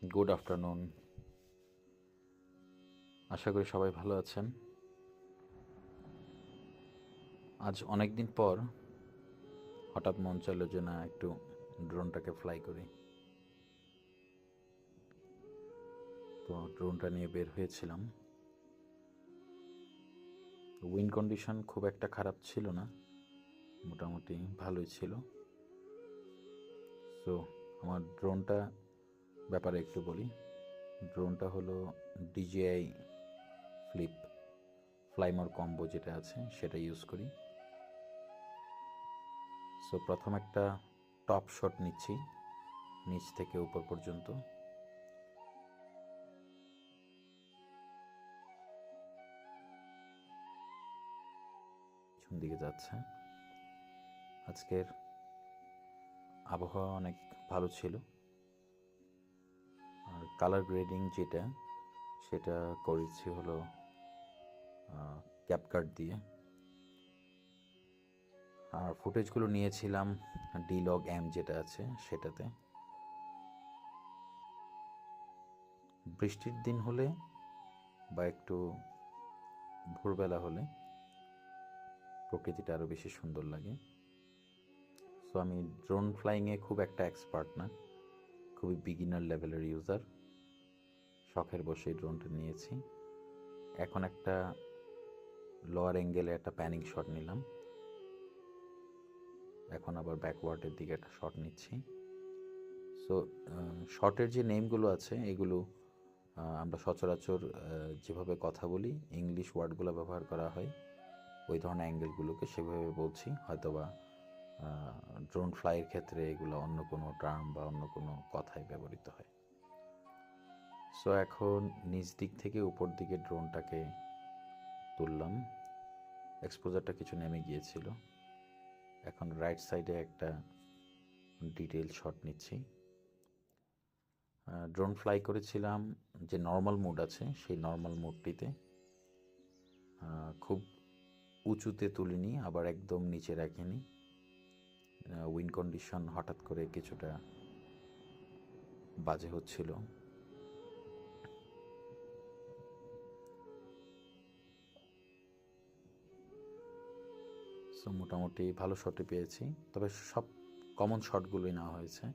Good afternoon. আশা করি সবাই ভালো আছেন। আজ অনেক দিন পর হঠাৎ মন চাইলো যে না একটু ড্রোনটাকে ফ্লাই করি, তো ড্রোনটা নিয়ে বের হয়েছিলাম। উইন্ড কন্ডিশন খুব একটা খারাপ ছিল না, মোটামুটি ভালোই ছিল। সো আমার ড্রোনটা ব্যাপারে একটু বলি। ড্রোনটা হলো DJI ফ্লিপ ফ্লাইমোর কম্বো যেটা আছে সেটা ইউজ করি। সো প্রথম একটা টপ শট নিচ্ছি নিচ থেকে উপর পর্যন্ত। পিছন দিকে যাচ্ছে। আজকের আবহাওয়া অনেক ভালো ছিল, আর কালার গ্রেডিং যেটা সেটা করেছি হলো ক্যাপকাট দিয়ে। আর ফুটেজগুলো নিয়েছিলাম D-Log M যেটা আছে সেটাতে। বৃষ্টির দিন হলে বা একটু ভোরবেলা হলে প্রকৃতিটা আরও বেশি সুন্দর লাগে। সো আমি ড্রোন ফ্লাইংয়ে খুব একটা এক্সপার্ট না, খুবই বিগিনার লেভেলের ইউজার। শখের বসেই ড্রোনটা নিয়েছি। এখন একটা লোয়ার অ্যাঙ্গেলে একটা প্যানিং শট নিলাম, এখন আবার ব্যাকওয়ার্ডের দিকে একটা শট নিচ্ছি। সো শটের যে নেমগুলো আছে এগুলো আমরা সচরাচর যেভাবে কথা বলি ইংলিশ ওয়ার্ডগুলো ব্যবহার করা হয়, ওই ধরনের অ্যাঙ্গেলগুলোকে সেভাবে বলছি। হয়তোবা ড্রোন ফ্লাইয়ের ক্ষেত্রে এগুলো অন্য কোনো টার্ম বা অন্য কোনো কথায় ব্যবহৃত হয়। সো এখন নিচ দিক থেকে উপর দিকে ড্রোনটাকে তুললাম। এক্সপোজারটা কিছু নেমে গিয়েছিল। এখন রাইট সাইডে একটা ডিটেল শট নিচ্ছি। ড্রোন ফ্লাই করেছিলাম যে নর্মাল মোড আছে সেই নর্মাল মোডটিতে, খুব উঁচুতে তুলিনি আবার একদম নিচে রাখিনি। উইন্ড কন্ডিশন হঠাৎ করে কিছুটা বাজে হচ্ছিল। সো মোটামুটি ভালো শটই পেয়েছি, তবে সব কমন শটগুলোই নেওয়া হয়েছে।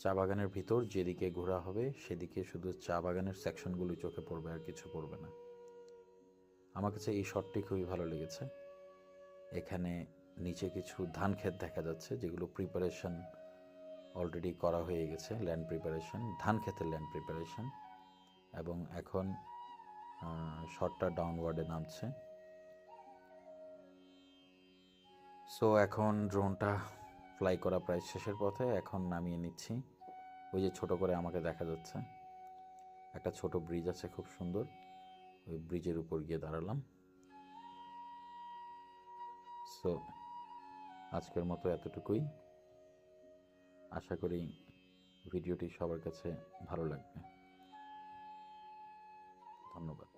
চা বাগানের ভিতর যেদিকে ঘোরা হবে সেদিকে শুধু চা বাগানের সেকশনগুলোই চোখে পড়বে, আর কিছু পড়বে না। আমার কাছে এই শটটি খুবই ভালো লেগেছে। এখানে নিচে কিছু ধান ক্ষেত দেখা যাচ্ছে যেগুলো প্রিপারেশন অলরেডি করা হয়ে গেছে, ল্যান্ড প্রিপারেশন, ধান ক্ষেতের ল্যান্ড প্রিপারেশন। এবং এখন শটটা ডাউনওয়ার্ডে নামছে। সো এখন ড্রোনটা ফ্লাই করা প্রায় শেষের পথে, এখন নামিয়ে নিচ্ছি। ওই যে ছোট করে আমাকে দেখা যাচ্ছে একটা ছোট ব্রিজ আছে খুব সুন্দর, ওই ব্রিজের উপর গিয়ে দাঁড়ালাম। সো আজকের মতো এতটুকুই। আশা করি ভিডিওটি সবার কাছে ভালো লাগবে। ধন্যবাদ।